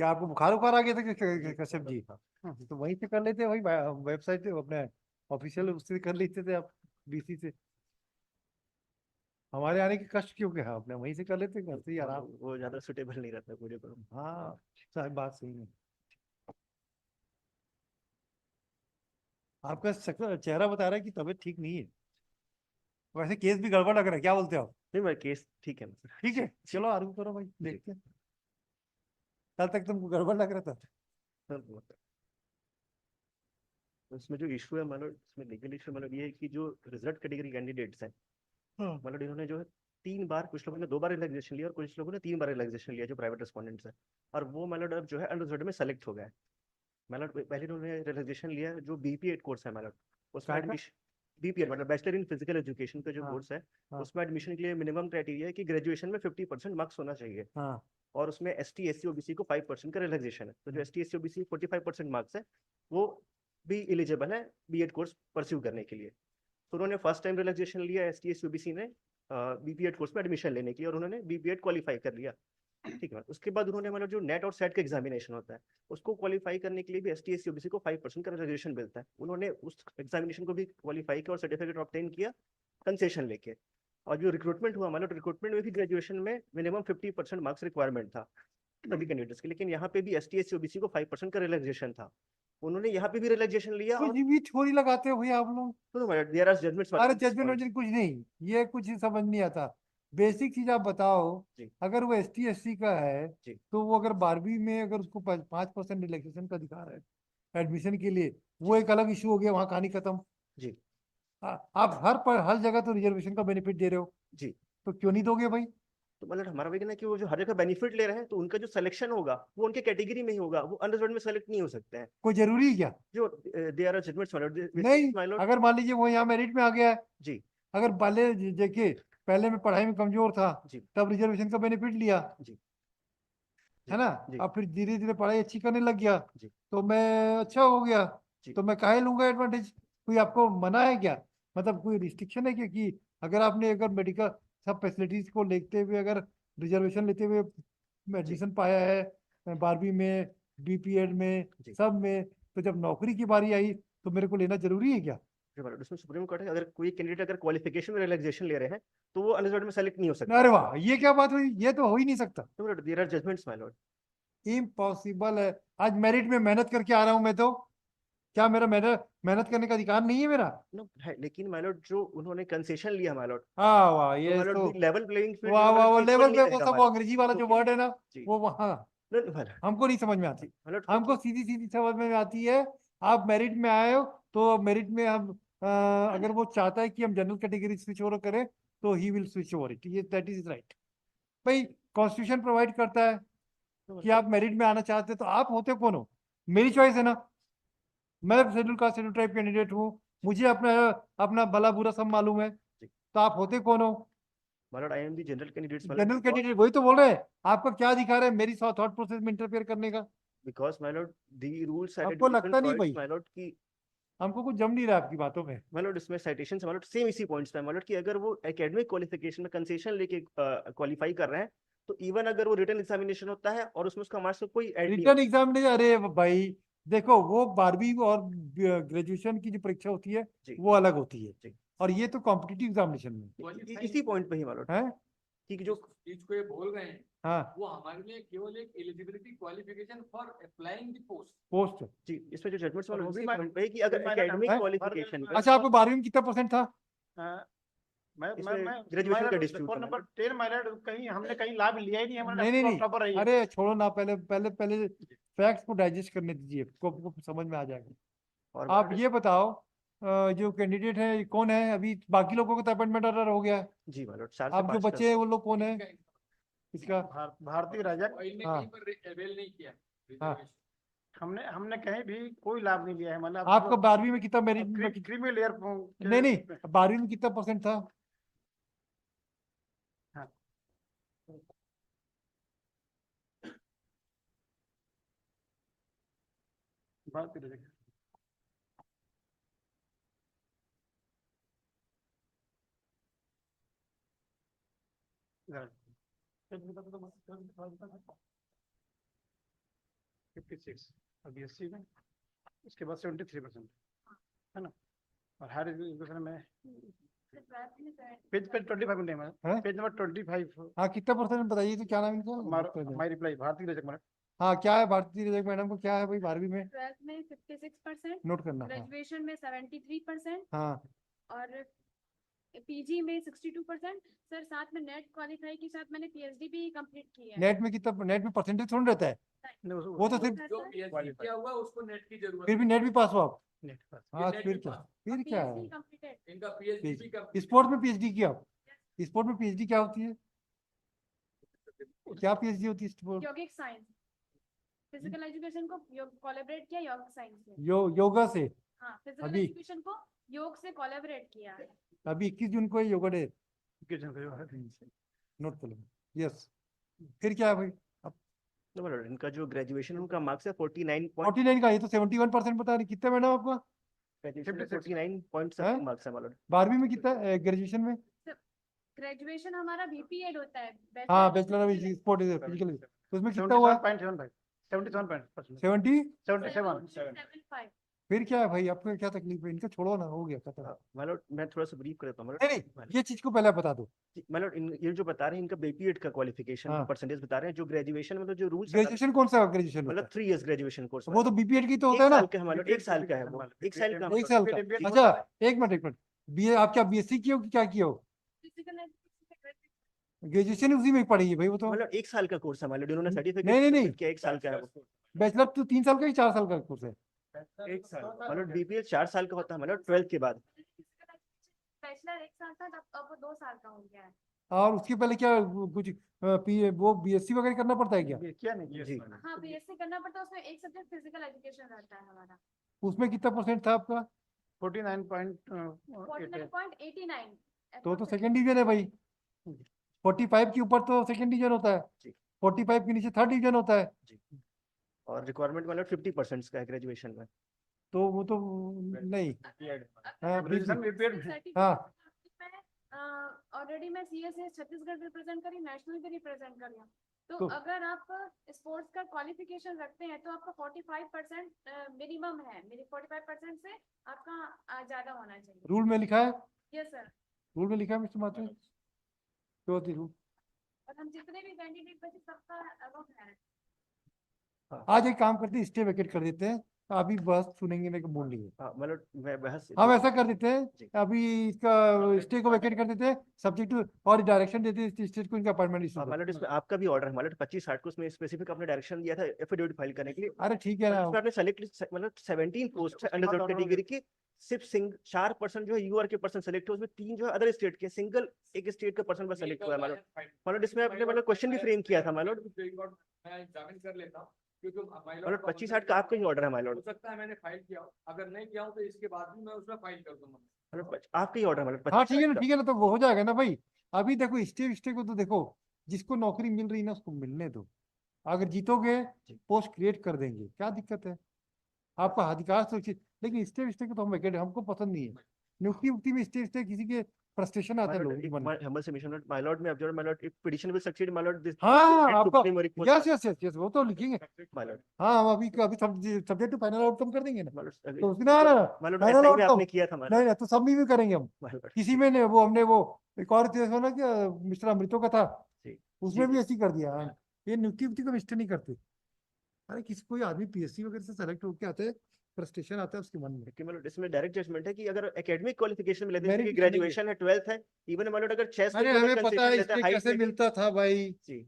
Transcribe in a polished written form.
क्या आपको बुखार उखार आ गया था कश्यप जी? तो वहीं से कर लेते, वही वेबसाइट से अपने ऑफिशियल उससे कर लेते थे आप, डीसी से। हमारे आने की कष्ट क्यों क्या, अपने वहीं से कर लेते, घर से ही आराम। वो ज्यादा सुटेबल नहीं रहता पूरे पर। हाँ, सारी बात सही है। आपका चेहरा बता रहा है कि तबीयत ठीक नहीं है। वैसे केस भी गड़बड़ लग रहा है, क्या बोलते हो आप? नहीं मेरा केस ठीक है मतलब। ठीक है, चलो आर्गू करो भाई, देखते हैं। कल तक तुमको गड़बड़ लग रहा था। इसमें जो इशू है मतलब, इसमें लीगल इशू मतलब ये है कि जो रिजर्व कैटेगरी कैंडिडेट्स हैं, हाँ। मतलब इन्होंने जो है 3 बार, कुछ लोगों ने 2 बार रिलैक्सेशन लिया और कुछ लोगों ने 3 बार रिलैक्सेशन लिया जो प्राइवेट रेस्पोंडेंट्स है। और वो मतलब अब जो है अनरिजर्व में सेलेक्ट हो गया है। मतलब पहले उन्होंने रिलैक्सेशन लिया जो BP8 कोर्स है मतलब, उसमें क्या? एडमिशन, BP8 मतलब बैचलर इन फिजिकल एजुकेशन का जो हाँ। कोर्स है, हाँ। उसमें एडमिशन के लिए मिनिमम क्राइटेरिया है कि ग्रेजुएशन में 50% मार्क्स होना चाहिए। हाँ। और उसमें ST SC OBC को 5% का रिलैक्सेशन है, तो जो हाँ। ST SC OBC 45% मार्क्स है वो भी एलिजिबल है B.Ed कोर्स परस्यू करने के लिए। तो उन्होंने फर्स्ट टाइम रिलैक्सेशन लिया ST SC OBC ने BP8 कोर्स में एडमिशन लेने के लिए, और उन्होंने BP8 क्वालिफाई कर लिया। ठीक है, उसके बाद उन्होंने मतलब जो नेट और सेट का एग्जामिनेशन होता है उसको क्वालिफाई करने के लिए भी ST SC OBC को 5% का रिजर्वेशन मिलता है। उन्होंने उस एग्जामिनेशन को भी क्वालिफाई किया और सर्टिफिकेट ऑब्टेन किया कंसेशन लेके। और जो रिक्रूटमेंट हुआ मतलब रिक्रूटमेंट में भी ग्रेजुएशन में मिनिमम 50% मार्क्स रिक्वायरमेंट था सभी कैंडिडेट्स के, लेकिन यहाँ पे भी ST SC OBC को 5% का रिलैक्सेशन था। उन्होंने यहाँ पे भी रिलैक्सेशन लिया कुछ और भी थोड़ी लगाते हो भैया आप लोग। देयर आर जजमेंट्स अरे मतलब जजमेंट वजमेंट कुछ नहीं, ये कुछ ही समझ नहीं आता। बेसिक चीज आप बताओ। जी अगर वो ST SC का है, जी तो वो अगर 12वीं में अगर उसको 5% रिलैक्सेशन का अधिकार है एडमिशन के लिए, वो जी एक अलग इशू हो गया, वहां कहानी खत्म। जी आप हर जगह तो रिजर्वेशन का बेनिफिट दे रहे हो, जी। तो क्यों नहीं दोगे भाई? तो मतलब हमारा भी कहना है कि वो जो हर जगह बेनिफिट ले रहे हैं तो उनका जो सिलेक्शन होगा वो उनके कैटेगरी में ही होगा, वो अनरिजर्व में सेलेक्ट नहीं हो सकते हैं। कोई जरूरी है क्या? जो दे आर जजमेंट्स नहीं। My Lord. अगर मान लीजिए वो यहाँ मेरिट में आ गया है, जी अगर पहले देखिए, पहले मैं पढ़ाई में कमजोर था, जी तब रिजर्वेशन का बेनिफिट लिया, जी है जी ना? जी अब फिर धीरे धीरे पढ़ाई अच्छी करने लग गया, जी तो मैं अच्छा हो गया, जी तो मैं काहे लूंगा एडवांटेज? कोई आपको मना है क्या? मतलब कोई रिस्ट्रिक्शन है क्या कि अगर आपने अगर मेडिकल सब फैसिलिटीज को लेते हुए अगर रिजर्वेशन लेते हुए जी एडमिशन पाया है 12वीं में, BP8 में, जी। सब में, तो जब नौकरी की बारी आई तो मेरे को लेना जरूरी है क्या? जी माय लॉर्ड, उसमें सुप्रीम कोर्ट है अगर कोई कैंडिडेट अगर क्वालिफिकेशन में रिलैक्सेशन ले रहे हैं तो वो अनरिजर्व में सेलेक्ट नहीं हो सकते अरे हैं। वाह, ये क्या बात हुई, ये तो हो ही नहीं सकता। तो there are judgements my lord. Impossible है। आज मेरिट में मेहनत करके आ रहा हूं मैं, तो क्या मेरा मेहनत मेहनत करने का अधिकार नहीं है मेरा? नो है, लेकिन माय लॉर्ड जो उन्होंने कंसेशन लिया माय लॉर्ड, हाँ वाह, तो ये माय लॉर्ड तो, दी लेवल प्लेइंग फील्ड वाह जो वाह मतलब वाह, कि इक्वल लेवल नहीं पे वो रहेगा सब माय वो लॉर्ड। अंग्रेजी वाला जो क्योंकि वर्ड है ना, जी वो वहाँ नहीं हमको नहीं समझ में जी आता। माय लॉर्ड हमको क्योंकि सीधी सीधी समझ में आती है। आप मेरिट में आए हो, तो मेरिट में हम अगर वो चाहता है कि हम जनरल कैटेगरी स्विच ओवर करें, तो he will switch over it, ये दैट इज राइट। भाई, कॉन्स्टिट्यूशन प्रोवाइड करता है कि आप मेरिट में आना चाहते हैं, तो आप होते कौन हो? मेरी चॉइस है ना। मैं schedule caste schedule tribe candidate हूँ, मुझे अपना अपना भला बुरा सब मालूम है, जी तो आप होते कौन हो? My Lord I am the general candidates my Lord general because candidate, वही तो बोल रहे हैं। आपका क्या अधिकार है मेरी थॉट प्रोसेस में इंटरफेयर करने का? My Lord the rules and आपको रेगुलेशन लगता नहीं प्रोवाइड्स भाई? माय लॉर्ड की। हमको कुछ जम नहीं रहा आपकी बातों में। मतलब इसमें साइटेशन से मतलब सेम इसी पॉइंट्स पे मतलब कि अगर वो एकेडमिक क्वालिफिकेशन में कंसेशन लेके क्वालिफाई कर रहे हैं, तो इवन अगर वो रिटन एग्जामिनेशन होता है और उसमें उसका मार्क्स कोई ऐड नहीं रिटर्न होता। एग्जाम नहीं, अरे भाई, देखो वो 12वीं और ग्रेजुएशन की जो परीक्षा होती है, जी वो अलग होती है। जी और ये तो कॉम्पिटिटिव एग्जामिनेशन में इसी पॉइंट पे ही मतलब है। कि जो चीज को ये बोल रहे हैं, हाँ, वो हमारे लिए केवल एक eligibility qualification for applying the post. Post जी इसमें जो जजमेंट्स वाले और वो भी उसी मा- पॉइंट पे है कि वो भी अगर मायने एकेडमिक है। क्वालिफिकेशन पे अच्छा, आपको 12वीं में कितना परसेंट था? हाँ, मैं इसमें मैं ग्रेजुएशन का माइनर डिस्ट्रीब्यूट रिकॉर्ड करना नंबर है। 10 माइनर कहीं हमने कहीं लाभ लिया ही नहीं है, हमारा नहीं नहीं नहीं, टॉपर रही है। अरे छोड़ो ना, पहले पहले पहले फैक्ट्स को डाइजेस्ट करने दीजिए, को समझ में आ जाएगा। और आप मतलब ये बताओ, जो कैंडिडेट है ये कौन है अभी? बाकी लोगों को तो अपॉइंटमेंट ऑर्डर हो गया है। जी मतलब 4 से आप जो 5 का बच्चे हैं वो लोग कौन है इसका? भारतीय राजक इनने हाँ। कहीं पर अवेल नहीं किया हाँ, रिजर्वेशन। हमने हमने कहीं भी कोई लाभ नहीं लिया है, मतलब आपका 12वीं में कितना मेरिट अब में क्रीमी लेयर नहीं नहीं, के 12वीं में कितना परसेंट था? हाँ, भारतीय राजक 56 और बीएससी में उसके बाद 73% है ना। और हायर एजुकेशन में पेज 25 मिनट में हैं? पेज नंबर 25 हाँ कितना परसेंट बताइए तो, क्या नाम है इनका? हमारी रिप्लाई भारतीय रजक मैडम। हाँ क्या है भारती रजक मैडम को, क्या है भाई 12वीं में? 12th में 56%, नोट करना। हाँ ग्रेजुएशन में 73% हाँ और पीजी में 62%। सर साथ में नेट क्वालिफाई के साथ मैंने पीएचडी भी कंप्लीट की है। नेट में कितना, नेट में परसेंटेज थोड़ा रहता है, वो तो सिर्फ जो PhD किया हुआ उसको नेट की जरूरत फिर भी नेट भी पास हो आप। नेट पास। हाँ नेट फिर भी क्या, पास। फिर क्या है? PhD completed. इनका PhD भी complete स्पोर्ट्स में पीएचडी किया आप? स्पोर्ट में पीएचडी क्या होती है, क्या पीएचडी होती है स्पोर्ट? यौगिक साइंस, फिजिकल एजुकेशन को कोलैबोरेट किया योग साइंस से। योगा से। हाँ, फिजिकल अभी? एजुकेशन को योग से कोलैबोरेट किया है। अभी 21 जून को है योगा डे, है। नोट कर लो। यस, फिर क्या है भाई? No, my lord, इनका जो ग्रेजुएशन उनका मार्क्स है 49 49 का, ये तो 71% बता रहे, कितना मैडम आपका? 49 पॉइंट हैं? मार्क्स है my lord। 12वीं में कितना, ग्रेजुएशन में? ग्रेजुएशन हमारा बीपीएड होता है। हाँ बैचलर ऑफ स्पोर्ट फिजिकल, तो उसमें कितना हुआ? 77.75 70। 77 75। फिर क्या है भाई, आपको क्या तकलीफ है? इनका छोड़ो ना, हो गया खत्म। my lord, मैं थोड़ा सा ब्रीफ कर देता हूँ my नहीं lord। नहीं, ये चीज को पहले बता दो। my lord, ये जो बता रहे हैं इनका बीपीएड का क्वालिफिकेशन हाँ। परसेंटेज बता रहे हैं, जो ग्रेजुएशन में तो जो रूल्स ग्रेजुएशन कौन सा ग्रेजुएशन होता मतलब 3 इयर्स ग्रेजुएशन कोर्स है? वो तो बीपीएड की तो होता है ना, का है my lord, 1 साल का है वो, 1 साल का। एक साल का। अच्छा एक मिनट, बीए आप क्या बीएससी किए हो कि क्या किए हो? फिजिकल एजुकेशन से graduate ग्रेजुएशन उसी में पढ़ी है भाई वो तो। मतलब 1 साल का कोर्स है my lord, इन्होंने सर्टिफिकेट नहीं। किया 1 साल का है वो। बैचलर तो 3 साल का ही 4 साल का कोर्स है? 1 साल। मतलब बीपीएल 4 साल का होता है मतलब 12th के बाद। बैचलर 1 साल था, अब वो 2 साल का हो गया है। और उसके पहले क्या कुछ वो बीएससी वगैरह करना पड़ता है क्या? क्या नहीं जी हाँ, बीएससी करना पड़ता है, उसमें एक सब्जेक्ट फिजिकल एजुकेशन रहता है हमारा। उसमें कितना परसेंट था आपका? 49.88 49.89। तो सेकंड डिवीजन है भाई। 45 के ऊपर तो सेकंड डिवीजन होता है, जी। 45 के नीचे थर्ड डिवीजन होता है। और रिक्वायरमेंट मतलब 50% का है ग्रेजुएशन में। तो वो तो नहीं। हाँ, ग्रेजुएशन बीपीएड में हाँ। ऑलरेडी मैं सीएसएस छत्तीसगढ़ रिप्रेजेंट करी, नेशनल भी रिप्रेजेंट कर लिया। तो तो- अगर आप स्पोर्ट्स का क्वालिफिकेशन रखते हैं तो आपका 45% मिनिमम है। मेरी 45% से आपका ज्यादा होना चाहिए। रूल में लिखा है, यस सर। रूल में लिखा है मिस्टर माथुर, क्या होती रूल? और हम जितने भी कैंडिडेट बचे सबका अबव है। आज एक काम करते हैं, स्टे वेकेट कर देते हैं, अभी बस सुनेंगे नहीं बोल रही है। हाँ मतलब मैं बहस हम ऐसा कर देते जी। हैं, अभी इसका स्टे को वेकेट कर देते हैं, सब्जेक्ट और डायरेक्शन देते हैं स्टेट को, इनका अपॉइंटमेंट इशू। मतलब इसमें आपका भी ऑर्डर है मतलब 25/60 को उसमें स्पेसिफिक आपने डायरेक्शन दिया था एफिडेविट फाइल करने के लिए। अरे ठीक है ना, इसमें आपने सेलेक्ट मतलब 17 पोस्ट है अंडर कैटेगरी की, सिर्फ 4% जो है यूआर के पर्सन सेलेक्ट हुए, उसमें 3 जो है अदर स्टेट के, सिंगल एक स्टेट का पर्सन बस सेलेक्ट हुआ है मतलब इसमें आपने मतलब क्वेश्चन भी फ्रेम किया था मतलब मैं एग्जामिन कर लेता हूँ क्योंकि मतलब 25/60 का आपका ही ऑर्डर है हो मतलब सकता है मैंने फाइल किया हो, अगर नहीं किया हो तो इसके बाद भी मैं उसमें फाइल कर दूंगा। आपका ही ऑर्डर मतलब हाँ ठीक है 25/60 ना, ठीक है ना, तो वो हो जाएगा ना भाई। अभी देखो स्टे को तो देखो, जिसको नौकरी मिल रही ना उसको मिलने दो, अगर जीतोगे पोस्ट क्रिएट कर देंगे, क्या दिक्कत है? आपका अधिकार सुरक्षित, लेकिन स्टे को तो हम वेकेट, हमको पसंद नहीं है नियुक्ति उक्ति में स्टे किसी के फ्रस्ट्रेशन आता है लोगों को। humble submission my lord में observed my lord if petition will succeed my lord this हाँ and आपका, supreme request यस वो तो लिखेंगे। my lord हाँ हम अभी सब्जेक्ट टू फाइनल आउटकम कर देंगे ना, my lord तो उसमें ना my lord फाइनल SI में आउटकम आपने किया था my lord नहीं तो सब में भी करेंगे हम। my lord किसी में नहीं, वो हमने वो एक और केस होना कि मिस्टर अमृतो का था, जी उसमें जी, भी ऐसी कर दिया। हाँ, ये नियुक्ति उक्ति को मिस्टर नहीं करते। अरे किसी कोई आदमी पीएससी वगैरह से सेलेक्ट होके आते हैं, फ्रस्ट्रेशन आता है उसके मन में। कि मतलब इसमें डायरेक्ट जजमेंट है कि अगर एकेडमिक क्वालिफिकेशन में लेते हैं Merit कि भी चलेंगे। ग्रेजुएशन है 12th है इवन मतलब अगर चेस अरे हमें पता है इसमें कैसे मिलता था भाई। जी